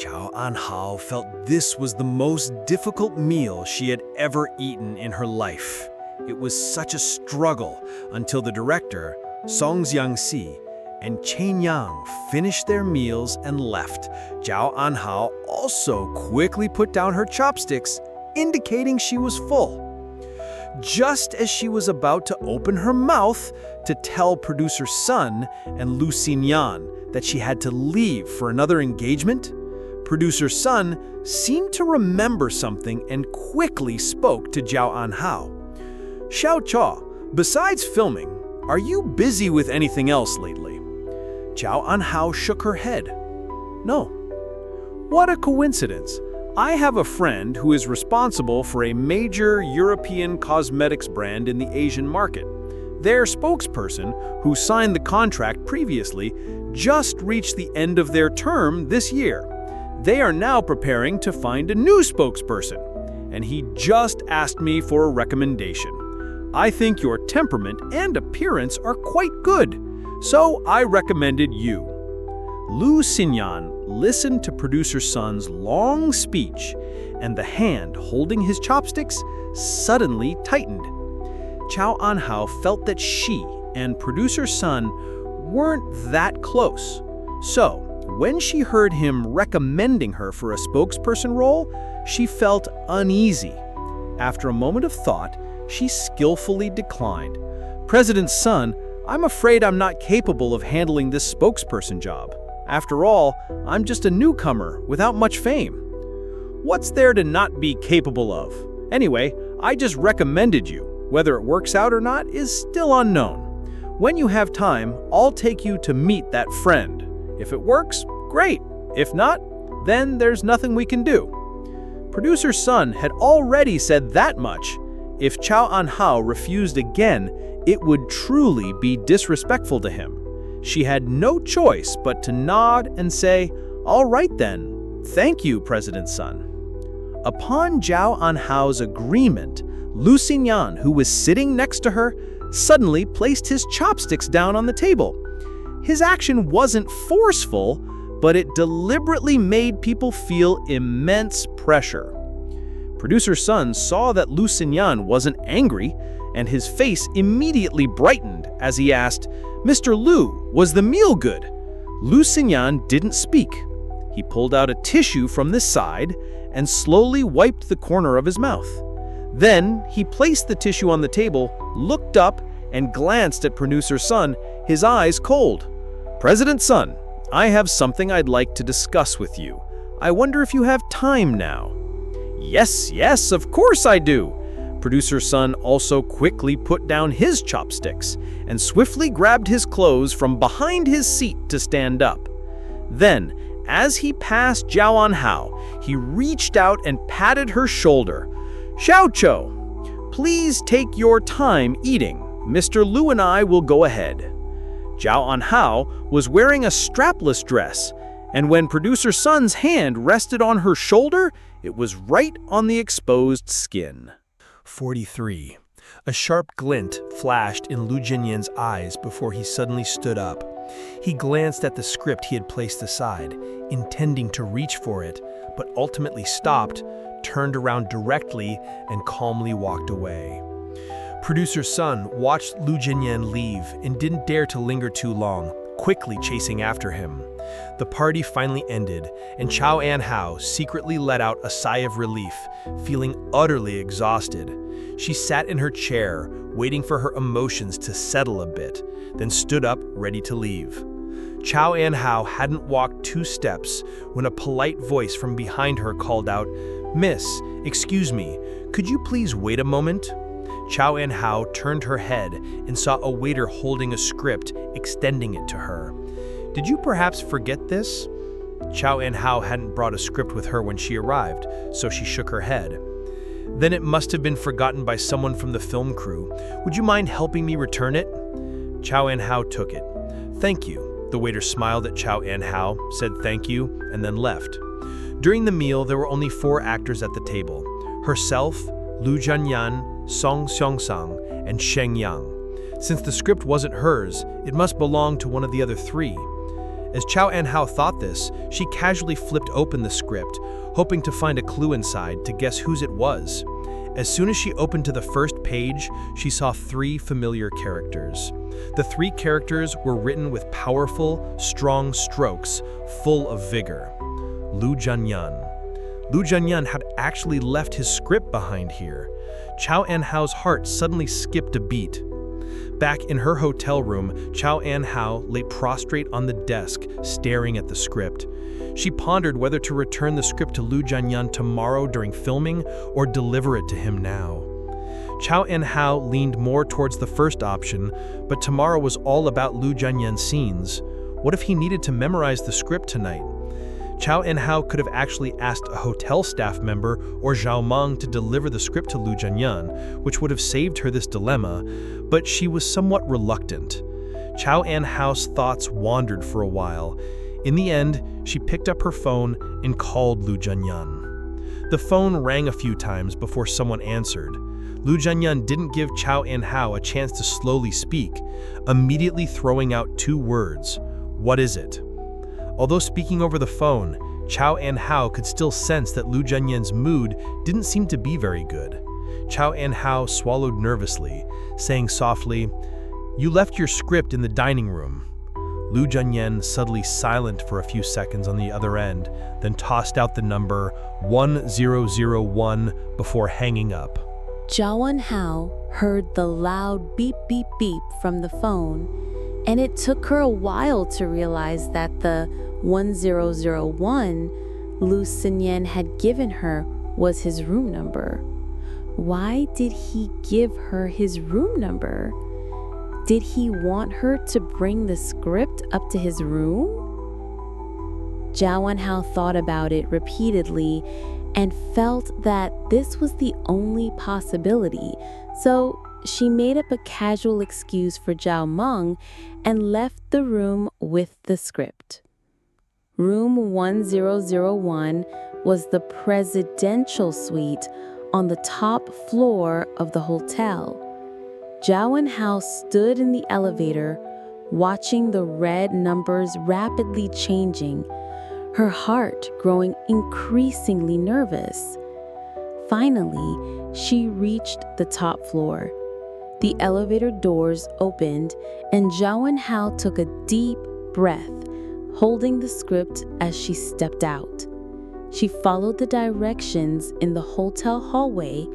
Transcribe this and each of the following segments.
Qiao Anhao felt this was the most difficult meal she had ever eaten in her life. It was such a struggle until the director, Song Jiangxi, and Chen Yang finished their meals and left. Qiao Anhao also quickly put down her chopsticks, indicating she was full. Just as she was about to open her mouth to tell producer Sun and Lu Cnian that she had to leave for another engagement, producer Sun seemed to remember something and quickly spoke to Qiao Anhao. "Xiao Chao, besides filming, are you busy with anything else lately?" Qiao Anhao shook her head. "No." "What a coincidence. I have a friend who is responsible for a major European cosmetics brand in the Asian market. Their spokesperson, who signed the contract previously, just reached the end of their term this year. They are now preparing to find a new spokesperson, and he just asked me for a recommendation. I think your temperament and appearance are quite good, so I recommended you." Lu Cnian listened to producer Sun's long speech, and the hand holding his chopsticks suddenly tightened. Qiao Anhao felt that she and producer Sun weren't that close. So, when she heard him recommending her for a spokesperson role, she felt uneasy. After a moment of thought, she skillfully declined. "President Sun, I'm afraid I'm not capable of handling this spokesperson job. After all, I'm just a newcomer without much fame." "What's there to not be capable of? Anyway, I just recommended you. Whether it works out or not is still unknown. When you have time, I'll take you to meet that friend. If it works, great. If not, then there's nothing we can do." Producer Sun had already said that much. If Qiao Anhao refused again, it would truly be disrespectful to him. She had no choice but to nod and say, "All right then, thank you, President Sun." Upon Qiao Anhao's agreement, Lu Cnian, who was sitting next to her, suddenly placed his chopsticks down on the table. His action wasn't forceful, but it deliberately made people feel immense pressure. Producer Sun saw that Lu Cnian wasn't angry, and his face immediately brightened as he asked, "Mr. Lu, was the meal good?" Lu Cnian didn't speak. He pulled out a tissue from the side and slowly wiped the corner of his mouth. Then he placed the tissue on the table, looked up, and glanced at producer Sun, his eyes cold. "President Sun, I have something I'd like to discuss with you. I wonder if you have time now." Yes, of course I do." Producer Sun also quickly put down his chopsticks and swiftly grabbed his clothes from behind his seat to stand up. Then, as he passed Qiao Anhao, he reached out and patted her shoulder. "Xiao Chou, please take your time eating. Mr. Lu and I will go ahead." Qiao Anhao was wearing a strapless dress, and when producer Sun's hand rested on her shoulder, it was right on the exposed skin. 43. A sharp glint flashed in Lu Cnian's eyes before he suddenly stood up. He glanced at the script he had placed aside, intending to reach for it, but ultimately stopped, turned around directly, and calmly walked away. Producer Sun watched Lu Cnian leave and didn't dare to linger too long, quickly chasing after him. The party finally ended, and Qiao Anhao secretly let out a sigh of relief, feeling utterly exhausted. She sat in her chair, waiting for her emotions to settle a bit, then stood up, ready to leave. Qiao Anhao hadn't walked 2 steps when a polite voice from behind her called out, "Miss, excuse me, could you please wait a moment?" Qiao Anhao turned her head and saw a waiter holding a script, extending it to her. "Did you perhaps forget this?" Qiao Anhao hadn't brought a script with her when she arrived, so she shook her head. "Then it must have been forgotten by someone from the film crew. Would you mind helping me return it?" Qiao Anhao took it. "Thank you." The waiter smiled at Qiao Anhao, said thank you, and then left. During the meal, there were only 4 actors at the table: herself, Lu Cnian, Song Xiangsang, and Sheng Yang. Since the script wasn't hers, it must belong to one of the other 3. As Qiao Anhao thought this, she casually flipped open the script, hoping to find a clue inside to guess whose it was. As soon as she opened to the first page, she saw 3 familiar characters. The 3 characters were written with powerful, strong strokes, full of vigor. Lu Cnian. Lu Cnian had actually left his script behind here. Qiao Anhao's heart suddenly skipped a beat. Back in her hotel room, Qiao Anhao lay prostrate on the desk, staring at the script. She pondered whether to return the script to Lu Cnian tomorrow during filming or deliver it to him now. Qiao Anhao leaned more towards the first option, but tomorrow was all about Lu Cnian's scenes. What if he needed to memorize the script tonight? Qiao Anhao could have actually asked a hotel staff member or Zhao Meng to deliver the script to Lu Cnian, which would have saved her this dilemma, but she was somewhat reluctant. Qiao Anhao's thoughts wandered for a while. In the end, she picked up her phone and called Lu Cnian. The phone rang a few times before someone answered. Lu Cnian didn't give Qiao Anhao a chance to slowly speak, immediately throwing out 2 words. "What is it?" Although speaking over the phone, Qiao Anhao could still sense that Lu Cnian's mood didn't seem to be very good. Qiao Anhao swallowed nervously, saying softly, "You left your script in the dining room." Lu Cnian suddenly silent for a few seconds on the other end, then tossed out the number 1001 before hanging up. Qiao Anhao heard the loud beep beep beep from the phone, and it took her a while to realize that the 1001 Lu Cnian had given her was his room number. Why did he give her his room number? Did he want her to bring the script up to his room? Qiao Anhao thought about it repeatedly and felt that this was the only possibility, so she made up a casual excuse for Zhao Meng and left the room with the script. Room 1001 was the presidential suite on the top floor of the hotel. Qiao Anhao stood in the elevator, watching the red numbers rapidly changing, her heart growing increasingly nervous. Finally, she reached the top floor. The elevator doors opened, and Qiao Anhao took a deep breath, holding the script as she stepped out. She followed the directions in the hotel hallway,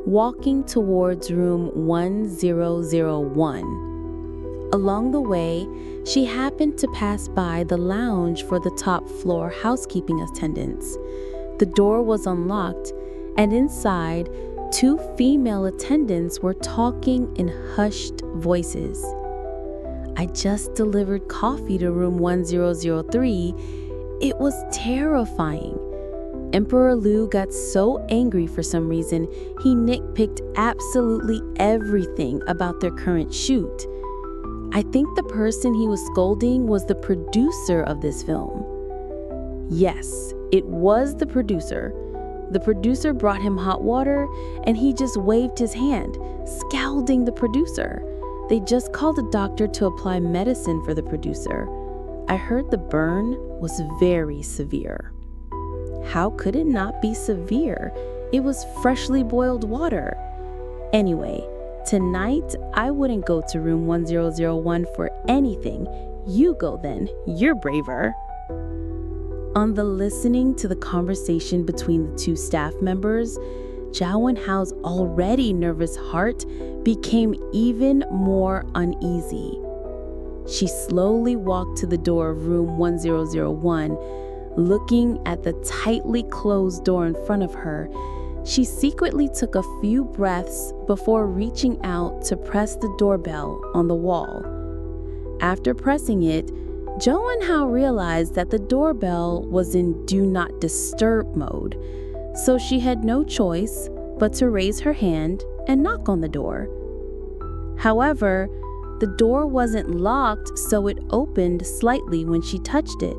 walking towards room 1001. Along the way, she happened to pass by the lounge for the top floor housekeeping attendants. The door was unlocked, and inside, 2 female attendants were talking in hushed voices. "I just delivered coffee to room 1003. It was terrifying. Emperor Lu got so angry for some reason, he nitpicked absolutely everything about their current shoot. I think the person he was scolding was the producer of this film." Yes, it was the producer. The producer brought him hot water, and he just waved his hand, scalding the producer. They just called a doctor to apply medicine for the producer. I heard the burn was very severe. How could it not be severe? It was freshly boiled water. Anyway, tonight I wouldn't go to room 1001 for anything. You go then, you're braver. On the listening to the conversation between the 2 staff members, Qiao Anhao's already nervous heart became even more uneasy. She slowly walked to the door of room 1001, looking at the tightly closed door in front of her. She secretly took a few breaths before reaching out to press the doorbell on the wall. After pressing it, Qiao Anhao realized that the doorbell was in Do Not Disturb mode, so she had no choice but to raise her hand and knock on the door. However, the door wasn't locked, so it opened slightly when she touched it.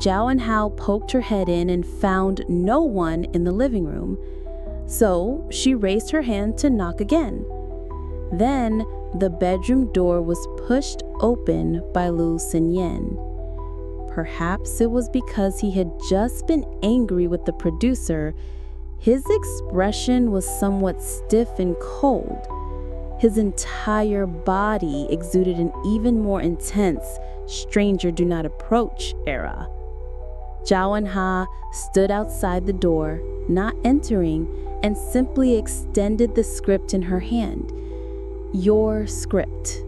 Qiao Anhao poked her head in and found no one in the living room, so she raised her hand to knock again. Then, the bedroom door was pushed open by Lu Cnian. perhaps it was because he had just been angry with the producer, his expression was somewhat stiff and cold. His entire body exuded an even more intense, stranger do not approach era. Qiao Anhao stood outside the door, not entering, and simply extended the script in her hand. Your script.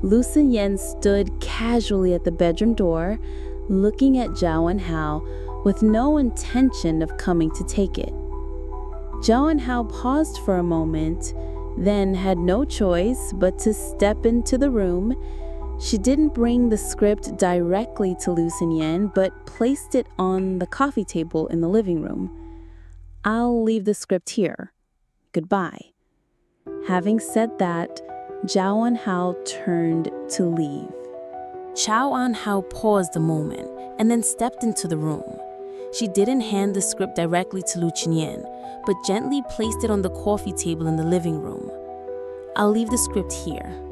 Lu Cnian stood casually at the bedroom door, looking at Qiao Anhao with no intention of coming to take it. Qiao Anhao paused for a moment, then had no choice but to step into the room. She didn't bring the script directly to Lu Cnian, but placed it on the coffee table in the living room. I'll leave the script here. Goodbye. Having said that, Qiao Anhao turned to leave. Qiao Anhao paused a moment and then stepped into the room. She didn't hand the script directly to Lu Cnian, but gently placed it on the coffee table in the living room. I'll leave the script here.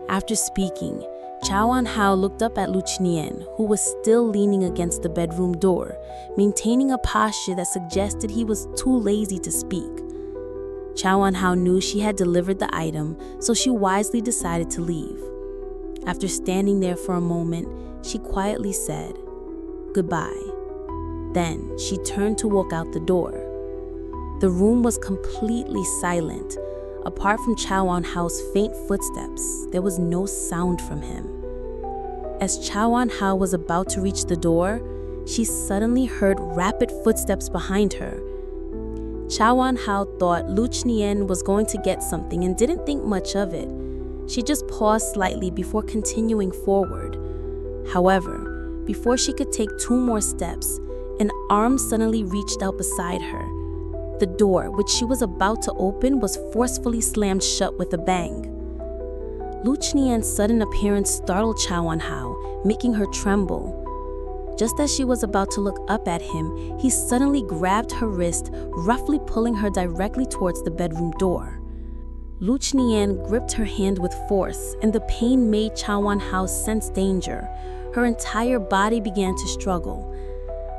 After speaking, Qiao Anhao looked up at Lu Cnian, who was still leaning against the bedroom door, maintaining a posture that suggested he was too lazy to speak. Qiao Anhao knew she had delivered the item, so she wisely decided to leave. After standing there for a moment, she quietly said, "Goodbye." Then she turned to walk out the door. The room was completely silent. Apart from Qiao Anhao's faint footsteps, there was no sound from him. As Qiao Anhao was about to reach the door, she suddenly heard rapid footsteps behind her. Qiao Anhao thought Lu Cnian was going to get something and didn't think much of it. She just paused slightly before continuing forward. However, before she could take 2 more steps, an arm suddenly reached out beside her. The door, which she was about to open, was forcefully slammed shut with a bang. Lu Cnian's sudden appearance startled Qiao Anhao, making her tremble. Just as she was about to look up at him, he suddenly grabbed her wrist, roughly pulling her directly towards the bedroom door. Lu Cnian gripped her hand with force, and the pain made Qiao Anhao sense danger. Her entire body began to struggle.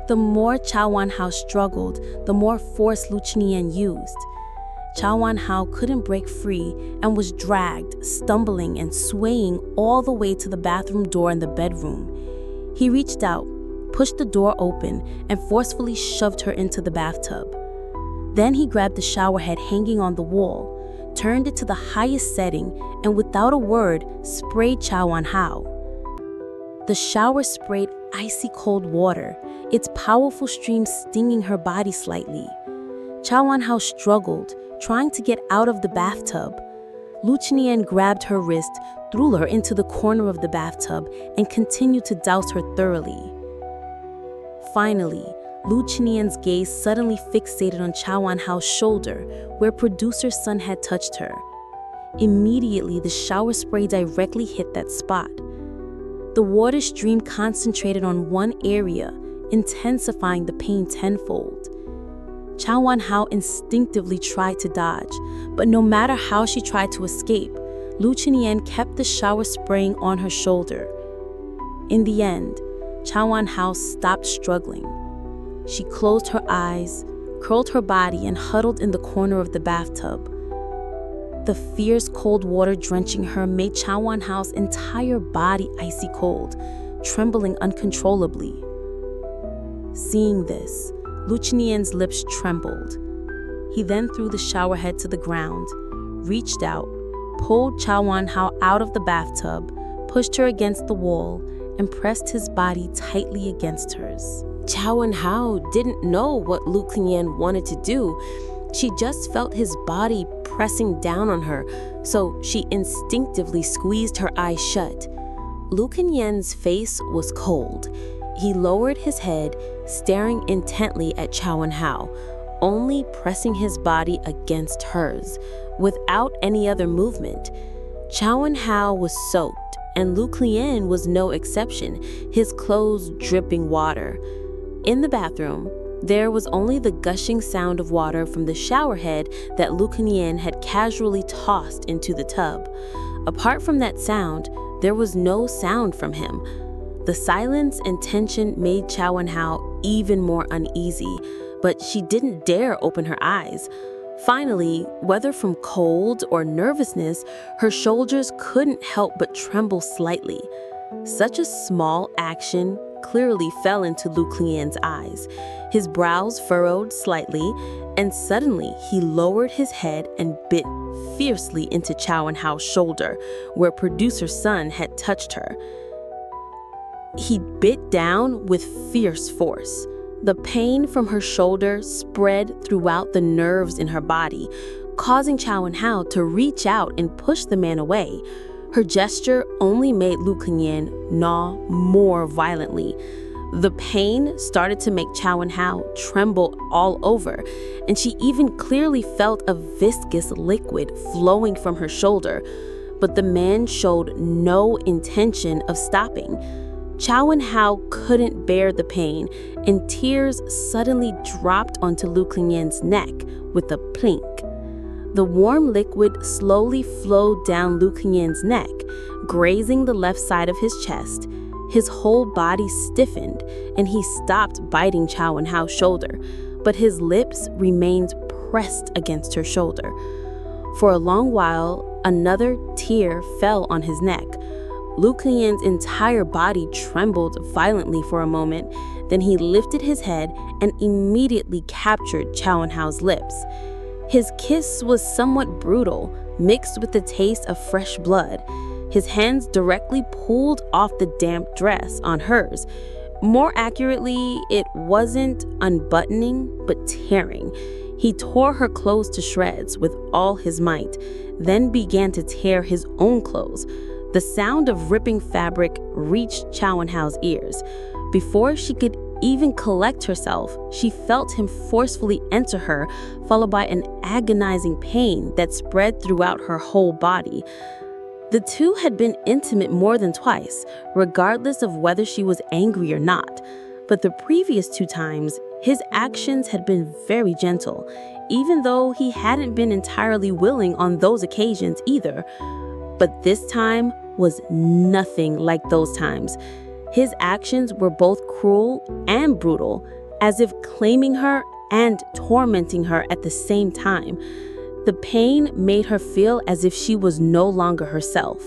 The more Qiao Anhao struggled, the more force Lu Cnian used. Qiao Anhao couldn't break free and was dragged, stumbling and swaying all the way to the bathroom door in the bedroom. He reached out, pushed the door open, and forcefully shoved her into the bathtub. Then he grabbed the shower head hanging on the wall, turned it to the highest setting, and without a word, sprayed Qiao Anhao. The shower sprayed icy cold water, its powerful stream stinging her body slightly. Qiao Anhao struggled, trying to get out of the bathtub. Lu Cnian grabbed her wrist, threw her into the corner of the bathtub, and continued to douse her thoroughly. Finally, Lu Cnian's gaze suddenly fixated on Qiao Anhao's shoulder, where producer's son had touched her. Immediately, the shower spray directly hit that spot. The water stream concentrated on one area, intensifying the pain tenfold. Qiao Anhao instinctively tried to dodge, but no matter how she tried to escape, Lu Cnian kept the shower spraying on her shoulder. In the end, Qiao Anhao stopped struggling. She closed her eyes, curled her body, and huddled in the corner of the bathtub. The fierce cold water drenching her made Qiao Anhao's entire body icy cold, trembling uncontrollably. Seeing this, Lu Cnian's lips trembled. He then threw the shower head to the ground, reached out, pulled Qiao Anhao out of the bathtub, pushed her against the wall, and pressed his body tightly against hers. Qiao Anhao didn't know what Lu Cnian wanted to do. She just felt his body pressing down on her, so she instinctively squeezed her eyes shut. Lu Cnian's face was cold. He lowered his head, staring intently at Qiao Anhao, only pressing his body against hers, without any other movement. Qiao Anhao was soaked, and Lu Cnian was no exception, his clothes dripping water. In the bathroom, there was only the gushing sound of water from the shower head that Lu Cnian had casually tossed into the tub. Apart from that sound, there was no sound from him. The silence and tension made Qiao Anhao even more uneasy, but she didn't dare open her eyes. Finally, whether from cold or nervousness, her shoulders couldn't help but tremble slightly. Such a small action clearly fell into Lu Cnian's eyes. His brows furrowed slightly, and suddenly he lowered his head and bit fiercely into Qiao Anhao's shoulder, where producer Sun had touched her. He bit down with fierce force. The pain from her shoulder spread throughout the nerves in her body, causing Qiao Anhao to reach out and push the man away. Her gesture only made Lu Cnian gnaw more violently. The pain started to make Qiao Anhao tremble all over, and she even clearly felt a viscous liquid flowing from her shoulder. But the man showed no intention of stopping. Qiao Anhao couldn't bear the pain, and tears suddenly dropped onto Lu Cnian's neck with a plink. The warm liquid slowly flowed down Lu Cnian's neck, grazing the left side of his chest. His whole body stiffened, and he stopped biting Qiao Anhao's shoulder, but his lips remained pressed against her shoulder. For a long while, another tear fell on his neck. Lu Cnian's entire body trembled violently for a moment, then he lifted his head and immediately captured Qiao Anhao's lips. His kiss was somewhat brutal, mixed with the taste of fresh blood. His hands directly pulled off the damp dress on hers. More accurately, it wasn't unbuttoning, but tearing. He tore her clothes to shreds with all his might, then began to tear his own clothes. The sound of ripping fabric reached Qiao Anhao's ears. Before she could even collect herself, she felt him forcefully enter her, followed by an agonizing pain that spread throughout her whole body. The two had been intimate more than twice, regardless of whether she was angry or not. But the previous 2 times, his actions had been very gentle, even though he hadn't been entirely willing on those occasions either. But this time was nothing like those times. His actions were both cruel and brutal, as if claiming her and tormenting her at the same time. The pain made her feel as if she was no longer herself.